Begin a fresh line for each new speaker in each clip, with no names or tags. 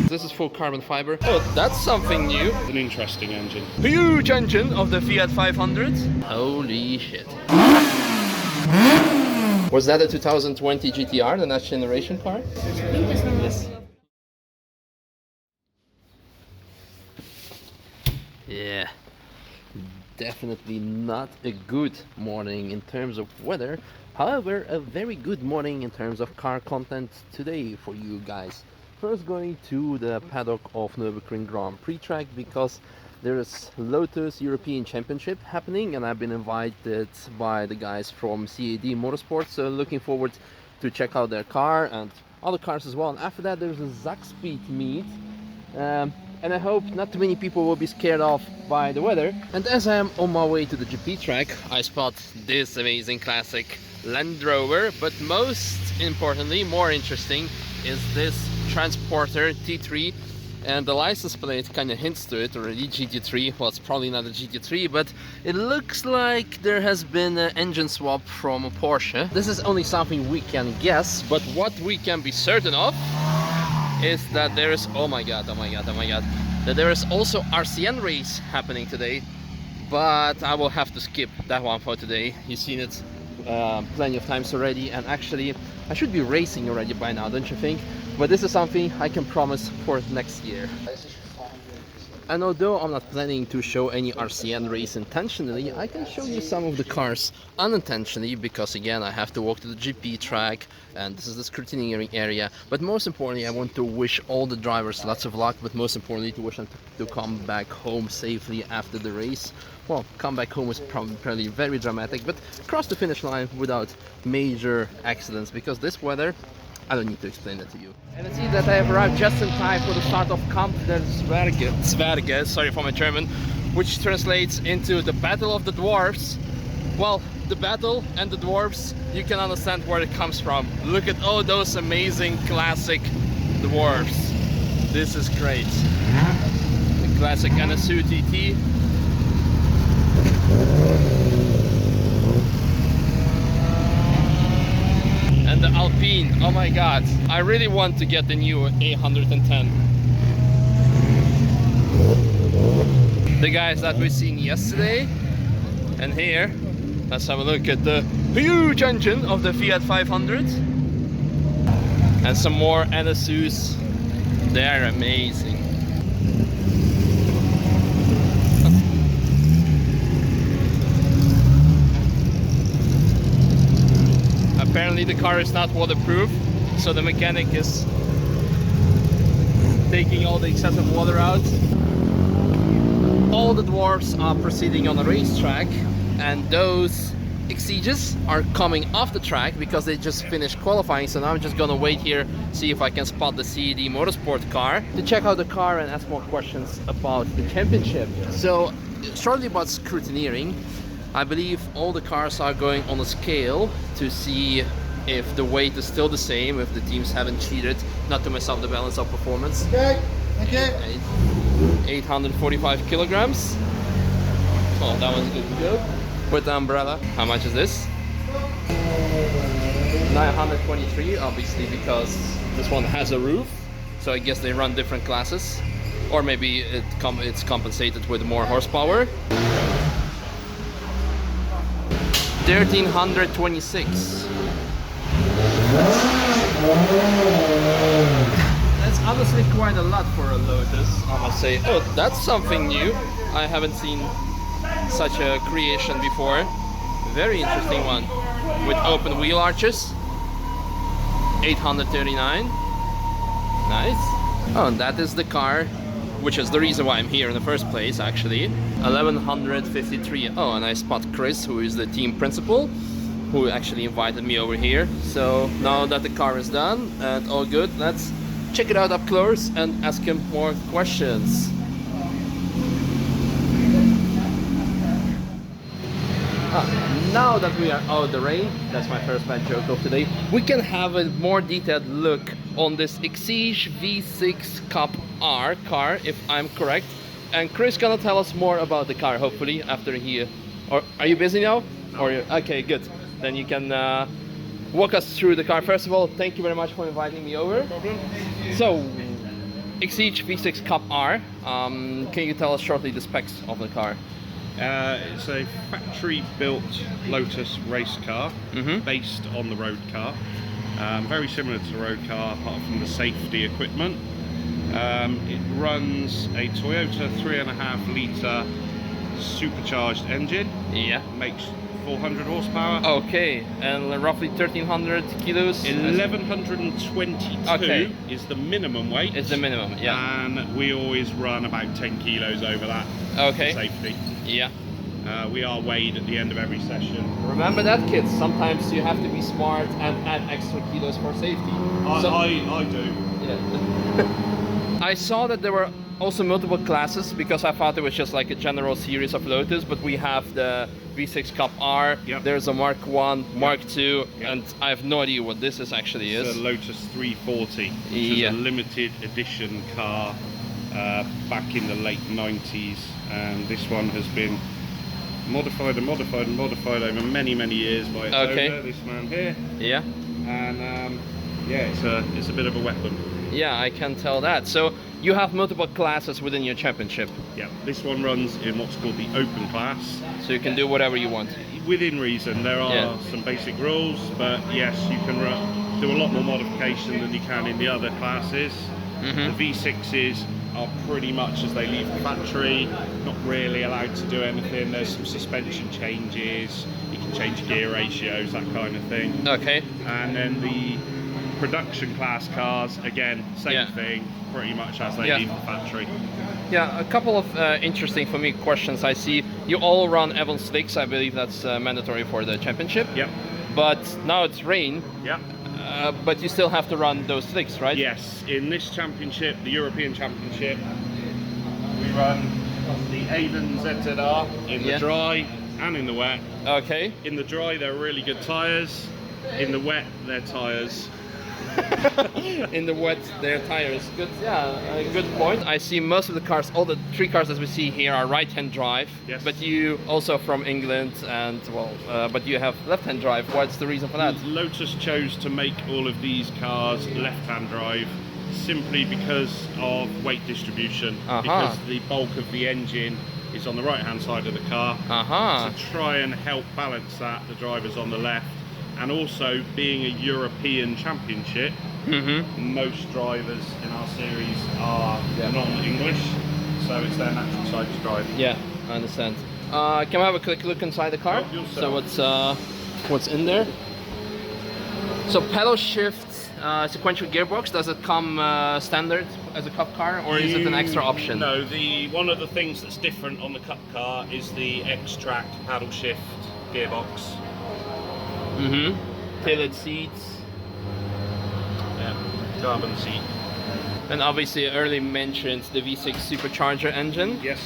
This is full carbon fiber. Oh, that's something new.
An interesting engine.
Huge engine of the Fiat 500. Holy shit. Was that a 2020 GTR, the next generation car? Yes. Yeah. Definitely not a good morning in terms of weather. However, a very good morning in terms of car content today for you guys. First, going to the paddock of Nurburgring Grand Prix track because there is Lotus European Championship happening and I've been invited by the guys from CAD Motorsports, so looking forward to check out their car and other cars as well. And after that there's a EXPEED meet, and I hope not too many people will be scared off by the weather. And as I am on my way to the GP track, I spot this amazing classic Land Rover, but most importantly, more interesting, is this Transporter T3, and the license plate kind of hints to it already, GT3. Well, it's probably not a GT3, but it looks like there has been an engine swap from a Porsche. This is only something we can guess, but what we can be certain of is that there is, oh my god, that there is also RCN race happening today, but I will have to skip that one for today. You've seen it plenty of times already, and actually I should be racing already by now, don't you think? But this is something I can promise for next year. And although I'm not planning to show any RCN race intentionally, I can show you some of the cars unintentionally, because again I have to walk to the GP track and this is the scrutineering area. But most importantly, I want to wish all the drivers lots of luck, but most importantly to wish them to come back home safely after the race. Well, come back home is probably very dramatic, but cross the finish line without major accidents, because this weather, I don't need to explain that to you. And I see that I have arrived just in time for the start of Kamp der Zwerge, sorry for my German, which translates into the Battle of the Dwarves. Well, the battle and the dwarves, you can understand where it comes from. Look at all those amazing classic dwarves. This is great. The classic NSU TT. And the Alpine, oh my god, I really want to get the new 810. The guys that we seen yesterday, and here, let's have a look at the huge engine of the Fiat 500. And some more NSUs, they're amazing. Apparently the car is not waterproof, so the mechanic is taking all the excessive water out. All the dwarfs are proceeding on the racetrack, and those exeges are coming off the track because they just finished qualifying. So now I'm just gonna wait here, see if I can spot the CAD Motorsport car to check out the car and ask more questions about the championship. So shortly about scrutineering, I believe all the cars are going on a scale to see if the weight is still the same, if the teams haven't cheated, not to mess up the balance of performance.
Okay, okay.
845 kilograms. Oh, that one's good to go. With the umbrella. How much is this? 923, obviously, because this one has a roof. So I guess they run different classes. Or maybe it's compensated with more horsepower. 1326. That's honestly quite a lot for a Lotus, I must say. Oh, that's something new. I haven't seen such a creation before. Very interesting one. With open wheel arches. 839. Nice. Oh, and that is the car, which is the reason why I'm here in the first place, actually. 1153. Oh, and I spot Chris, who is the team principal, who actually invited me over here. So now that the car is done and all good, let's check it out up close and ask him more questions. Now that we are out of the rain, that's my first bad joke of today, we can have a more detailed look on this Exige V6 Cup R car, if I'm correct. And Chris gonna tell us more about the car, hopefully, after he... Or are you busy now? Or okay, good. Then you can walk us through the car. First of all, thank you very much for inviting me over.
No problem.
So, EXPEED V6 Cup R. Can you tell us shortly the specs of the car?
It's a factory-built Lotus race car, based on the road car. Very similar to the road car, apart from the safety equipment. It runs a Toyota 3.5 litre supercharged engine.
Yeah.
Makes 400 horsepower.
Okay, and roughly 1,300 kilos?
1,122 is the minimum weight.
It's the minimum, yeah.
And we always run about 10 kilos over that
for
safety.
Yeah.
We are weighed at the end of every session.
Remember that, kids. Sometimes you have to be smart and add extra kilos for safety.
I do.
Yeah. I saw that there were also multiple classes, because I thought it was just like a general series of Lotus, but we have the V6 Cup R, there's a Mark 1, Mark 2, and I have no idea what this actually is.
It's a Lotus 340, which is a limited edition car back in the late 90s, and this one has been modified and modified and modified over many years by its owner, this man here.
Yeah.
And it's a bit of a weapon.
Yeah, I can tell that. So you have multiple classes within your championship.
Yeah, this one runs in what's called the open class.
So you can do whatever you want.
Within reason. There are some basic rules, but yes, you can do a lot more modification than you can in the other classes. The V6s are pretty much as they leave the factory, not really allowed to do anything. There's some suspension changes, you can change gear ratios, that kind of thing.
Okay.
And then the production class cars, again, same thing, pretty much as they leave the factory.
Yeah, a couple of interesting for me questions. I see you all run Evans slicks. I believe that's mandatory for the championship.
Yep.
But now it's rain.
Yep.
But you still have to run those slicks, right?
Yes. In this championship, the European Championship, we run the Avon ZZR in the dry and in the wet.
Okay.
In the dry, they're really good tyres. In the wet, they're tyres.
In the wet, their tires. Good, good point. I see most of the cars, all the three cars as we see here, are right-hand drive.
Yes.
But you also from England, and but you have left-hand drive. What's the reason for that?
Lotus chose to make all of these cars left-hand drive simply because of weight distribution. Because the bulk of the engine is on the right-hand side of the car. To try and help balance that, the driver's on the left. And also, being a European championship, most drivers in our series are non-English, so it's their natural side to drive. Yeah,
I understand. Can we have a quick look inside the car? So what's in there? So pedal shift, sequential gearbox. Does it come standard as a Cup car, or is it an extra option?
No, one of the things that's different on the Cup car is the X-Track paddle shift gearbox.
Tailored seats.
Yeah, carbon seat.
And obviously early mentioned the V6 supercharger engine.
Yes.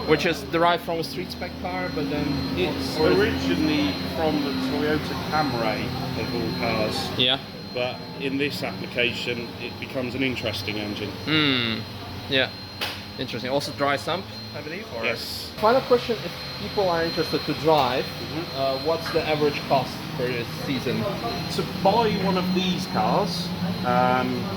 Which is derived from a street spec car, but then
it's originally from the Toyota Camry of all cars.
Yeah.
But in this application, it becomes an interesting engine.
Yeah. Interesting. Also dry sump, I believe? Or?
Yes.
Final question, if people are interested to drive, what's the average cost per season?
To buy one of these cars,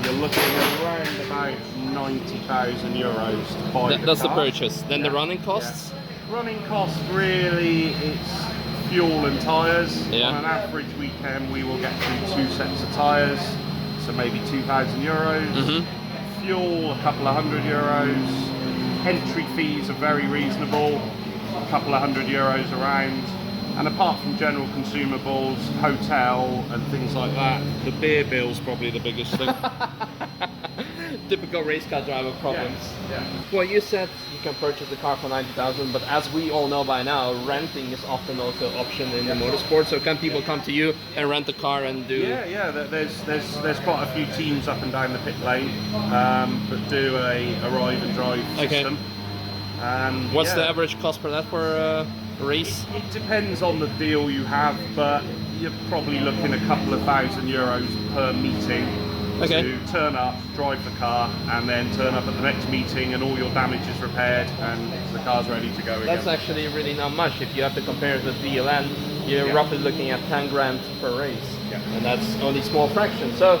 you're looking at around about 90,000 euros to buy
That's the purchase. Then the running costs?
Running costs, really, it's fuel and tyres. On an average weekend, we will get through 2 sets of tyres, so maybe 2,000 euros. Fuel, a couple of €100. Entry fees are very reasonable, a couple of €100 around. And apart from general consumables, hotel and things like that, the beer bill's probably the biggest thing.
Typical race car driver problems. Well, you said you can purchase the car for 90,000, but as we all know by now, renting is often also an option in the motorsport. So can people come to you and rent the car and do?
Yeah. There's quite a few teams up and down the pit lane that do a arrive and drive system. And
what's the average cost for that for a race?
It depends on the deal you have, but you're probably looking a couple of €1,000 per meeting. To turn up, drive the car, and then turn up at the next meeting and all your damage is repaired and the car's ready to go again.
That's actually really not much. If you have to compare it with VLN, you're roughly looking at 10 grand per race. And that's only a small fraction. So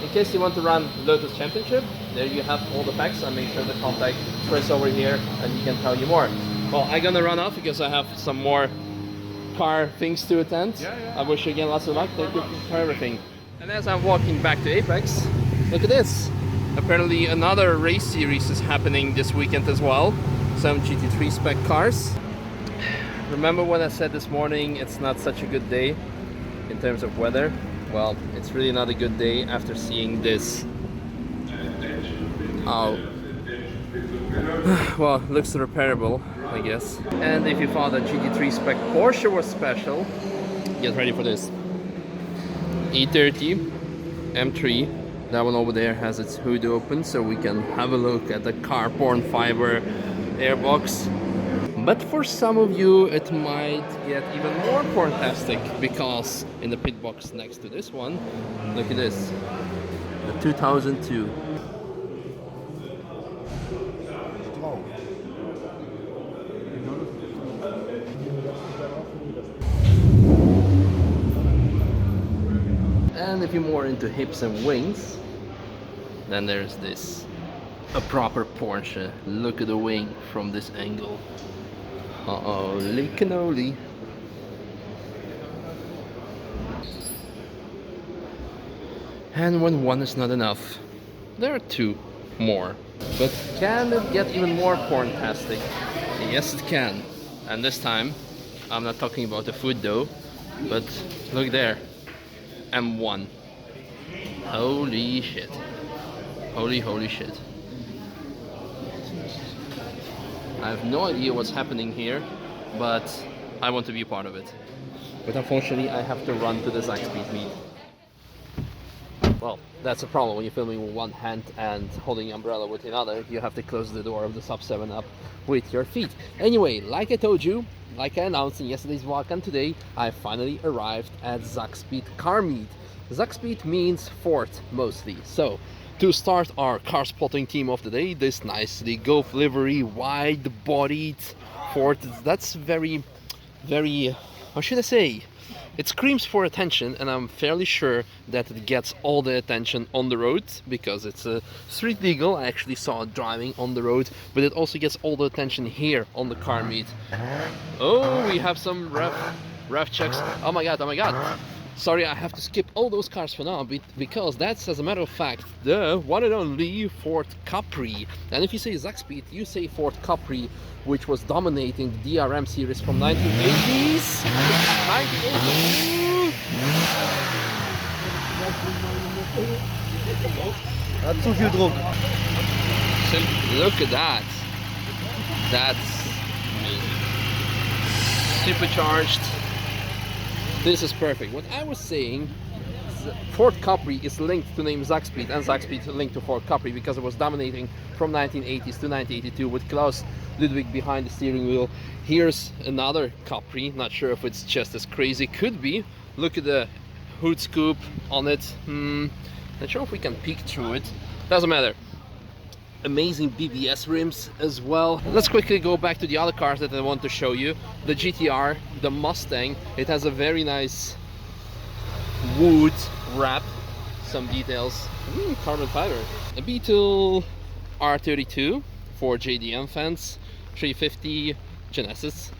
in case you want to run Lotus Championship, there you have all the facts. I make sure the contact press over here and he can tell you more. Well, I'm gonna run off because I have some more car things to attend. I wish you again lots of luck. Thank you for everything. And as I'm walking back to Apex, look at this. Apparently another race series is happening this weekend as well. Some GT3 Spec cars. Remember what I said this morning, it's not such a good day in terms of weather? Well, it's really not a good day after seeing this. Oh. Well, looks repairable, I guess. And if you thought that GT3 Spec Porsche was special, get ready for this. E30 M3, that one over there has its hood open, so we can have a look at the Carporn fiber airbox. But for some of you it might get even more fantastic, because in the pit box next to this one, look at this, the 2002. And if you're more into hips and wings, then there's this, a proper Porsche. Look at the wing from this angle. Holy cannoli. And when one is not enough, there are two more. But can it get even more porn-tastic? Yes, it can. And this time, I'm not talking about the food though, but look there. M1. Holy shit. Holy shit. I have no idea what's happening here, but I want to be a part of it. But unfortunately, I have to run to this EXPEED meet. Well, that's a problem when you're filming with one hand and holding the umbrella with another. You have to close the door of the sub 7 up with your feet. Anyway, like I told you, like I announced in yesterday's vlog, and today I finally arrived at EXPEED car meet. EXPEED means Ford mostly. So to start our car spotting team of the day, this nicely Golf livery, wide-bodied Ford. That's very, how should I say? It screams for attention, and I'm fairly sure that it gets all the attention on the road because it's a street legal. I actually saw it driving on the road, but it also gets all the attention here on the car meet. Oh, we have some ref checks. Oh my god. Sorry, I have to skip all those cars for now because that's, as a matter of fact, the one and only Ford Capri. And if you say EXPEED, you say Ford Capri, which was dominating the DRM series from 1980s. 1980s. Look at that. That's supercharged. This is perfect. What I was saying, Ford Capri is linked to name EXPEED, and EXPEED is linked to Ford Capri because it was dominating from 1980s to 1982 with Klaus Ludwig behind the steering wheel. Here's another Capri, not sure if it's just as crazy, could be. Look at the hood scoop on it. Not sure if we can peek through it, doesn't matter. Amazing BBS rims as well. Let's quickly go back to the other cars that I want to show you. The GTR, the Mustang, it has a very nice wood wrap, some details, carbon fiber. A Beetle R32 for JDM fans, 350 Genesis.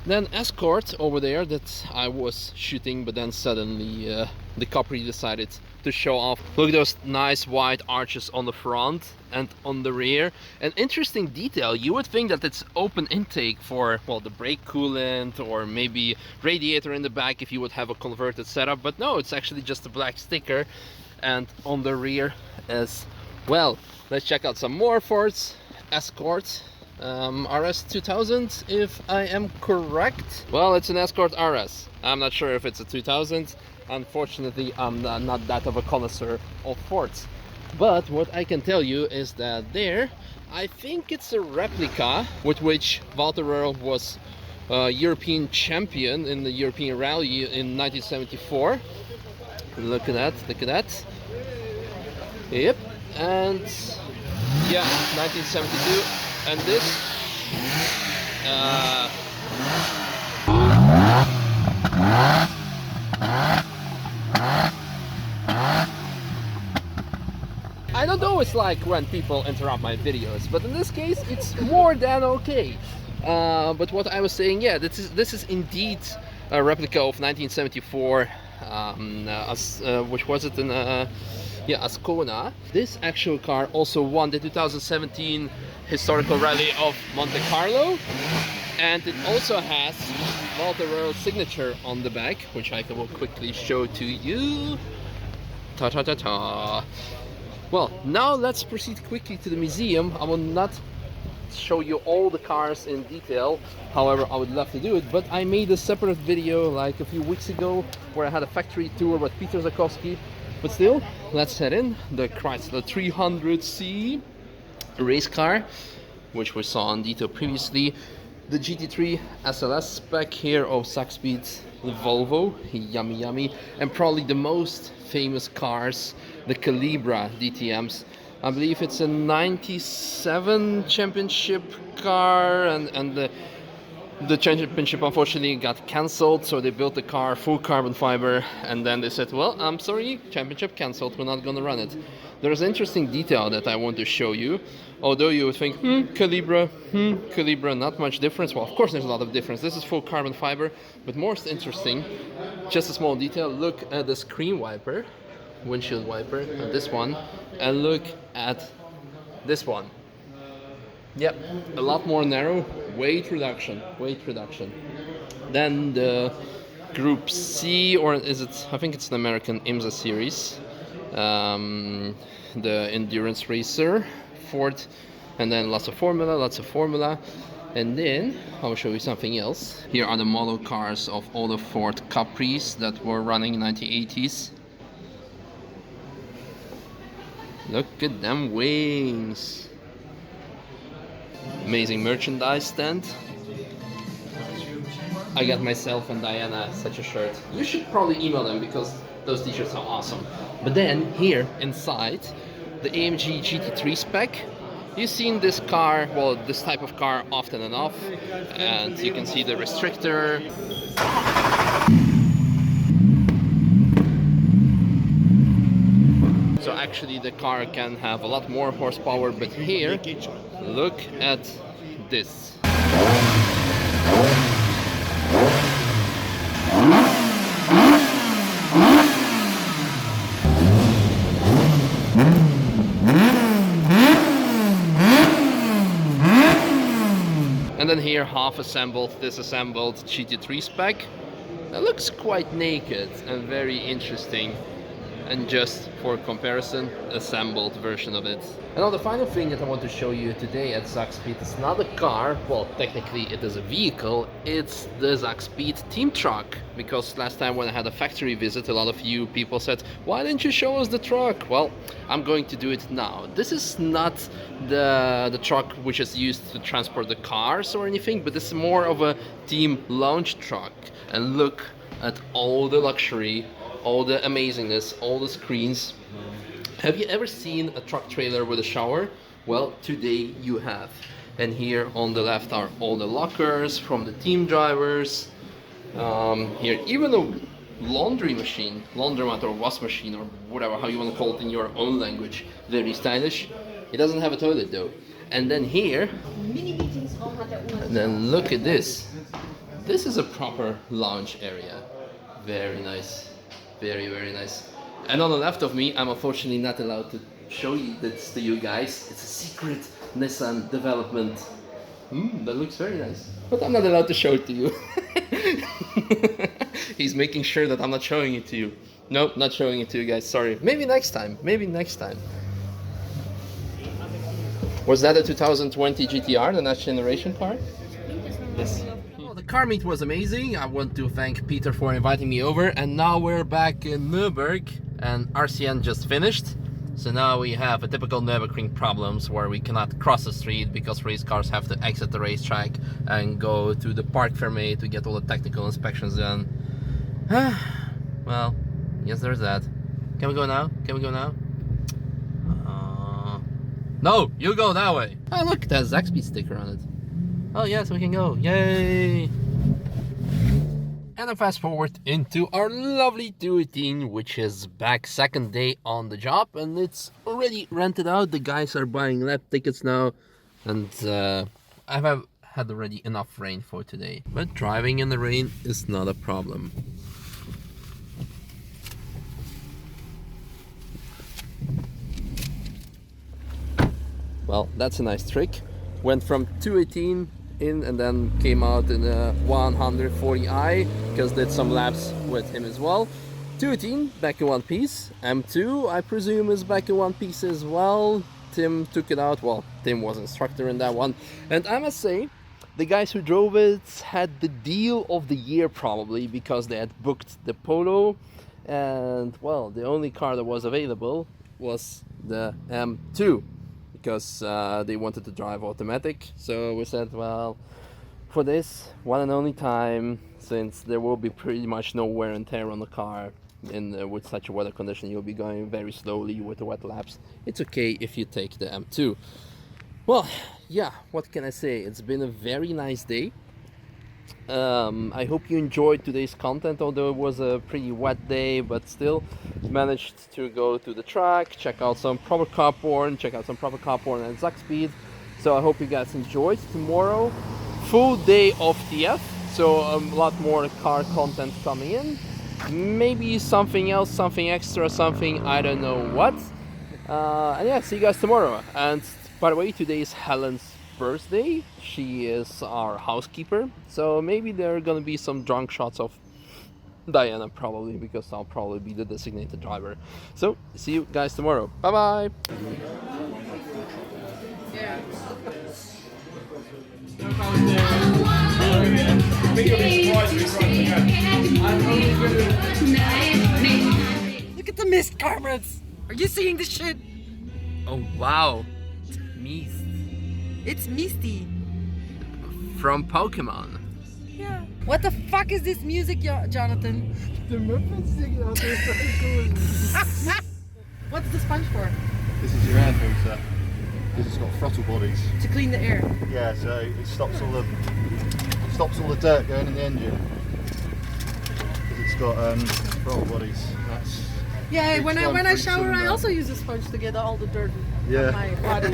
Then Escort over there that I was shooting, but then suddenly the Capri decided to show off. Look at those nice wide arches on the front and on the rear. An interesting detail, you would think that it's open intake for, well, the brake coolant or maybe radiator in the back if you would have a converted setup, but no, it's actually just a black sticker. And on the rear as well. Let's check out some more Fords. Escort RS 2000 if I am correct. Well, it's an Escort RS. I'm not sure if it's a 2000. Unfortunately, I'm not that of a connoisseur of Fords. But what I can tell you is that there, I think it's a replica with which Walter Röhrl was European champion in the European Rally in 1974. Look at that, look at that. Yep, and yeah, 1972. And this I don't always like when people interrupt my videos, but in this case it's more than okay. But what I was saying, yeah, this is indeed a replica of 1974, which was it in yeah, Ascona. This actual car also won the 2017 historical rally of Monte Carlo, and it also has Walter Royal's signature on the back, which I will quickly show to you. Ta ta ta ta. Well, now let's proceed quickly to the museum. I will not show you all the cars in detail, however I would love to do it, but I made a separate video like a few weeks ago where I had a factory tour with Peter Zakowski. But still, let's head in. The Chrysler 300C race car, which we saw on detail previously. The GT3 SLS spec here of EXPEED, the Volvo, yummy yummy, and probably the most famous cars, the Calibra DTMs. I believe it's a 97 championship car, and the championship unfortunately got cancelled, so they built the car full carbon fiber, and then they said, well, I'm sorry, championship cancelled, we're not gonna run it. There's an interesting detail that I want to show you. Although you would think, Calibra, not much difference. Well, of course there's a lot of difference. This is full carbon fiber, but most interesting, just a small detail, look at the screen wiper, windshield wiper, and this one, and look at this one. Yep, a lot more narrow, weight reduction. Then the Group C, or is it, I think it's an American IMSA series, the endurance racer, Ford, and then lots of formula, and then I'll show you something else. Here are the model cars of all the Ford Capris that were running in the 1980s. Look at them wings. Amazing merchandise stand. I got myself and Diana such a shirt. You should probably email them because those t-shirts are awesome. But then here inside, the AMG GT3 Spec. You've seen this car, well, this type of car often enough, and you can see the restrictor. So actually the car can have a lot more horsepower, but here, look at this. And then here, half assembled, disassembled GT3 Spec. That looks quite naked and very interesting. And just for comparison, assembled version of it. And now the final thing that I want to show you today at EXPEED is not a car, well technically it is a vehicle, it's the EXPEED team truck. Because last time when I had a factory visit, a lot of you people said, why didn't you show us the truck? Well, I'm going to do it now. This is not the truck which is used to transport the cars or anything, but this is more of a team lounge truck. And look at all the luxury, all the amazingness, all the screens. Have you ever seen a truck trailer with a shower? Well, today you have. And here on the left are all the lockers from the team drivers. Here, even a laundry machine, laundromat or wash machine or whatever, how you want to call it in your own language. Very stylish. It doesn't have a toilet though. And then here, and then look at this. This is a proper lounge area. Very nice. Very, very nice. And on the left of me, I'm unfortunately not allowed to show you this to you guys. It's a secret Nissan development. That looks very nice. But I'm not allowed to show it to you. He's making sure that I'm not showing it to you. Nope, not showing it to you guys, sorry. Maybe next time, maybe next time. Was that a 2020 GTR, the next generation car? Yes. Well, the car meet was amazing. I want to thank Peter for inviting me over, and now we're back in Nürburg, and RCN just finished. So now we have a typical Nürburgring problems where we cannot cross the street because race cars have to exit the racetrack and go to the park fermé to get all the technical inspections done. Well, yes, there's that. Can we go now? Can we go now? No, you go that way. Oh, look, there's EXPEED sticker on it. Oh yes, we can go. Yay! And then fast forward into our lovely 218, which is back second day on the job, and it's already rented out. The guys are buying lap tickets now, and I've had already enough rain for today. But driving in the rain is not a problem. Well, that's a nice trick. Went from 218 in and then came out in a 140i because did some laps with him as well. 218 back in one piece. M2 I presume is back in one piece as well. Tim took it out. Well, Tim was instructor in that one, and I must say the guys who drove it had the deal of the year probably, because they had booked the Polo, and well, the only car that was available was the M2 because they wanted to drive automatic. So we said, well, for this one and only time, since there will be pretty much no wear and tear on the car with such a weather condition, you'll be going very slowly with the wet laps, it's okay if you take the M2. Well, yeah, what can I say? It's been a very nice day. I hope you enjoyed today's content, although it was a pretty wet day, but still managed to go to the track, check out some proper Carporn, and EXPEED. So I hope you guys enjoyed. Tomorrow, full day of TF, so a lot more car content coming in. Maybe something else, something extra, something, I don't know what. And yeah, see you guys tomorrow. And by the way, today is Helen's birthday. She is our housekeeper, so maybe there are gonna be some drunk shots of Diana probably, because I'll probably be the designated driver. So see you guys tomorrow. Bye bye.
Look at the mist, comrades! Are you seeing this shit?
Oh wow, Mist
It's misty.
from Pokemon.
Yeah. What the fuck is this music, Jonathan?
The Muppets singing out there is so cool.
What's the sponge for?
This is your air filter. This has got throttle bodies.
To clean the air.
Yeah, so it stops all the dirt going in the engine. Because it's got throttle bodies. That's
Yeah,
each
when
one
I
brings
shower,
some,
I also use a sponge to get all the dirt
Yeah.
off my body.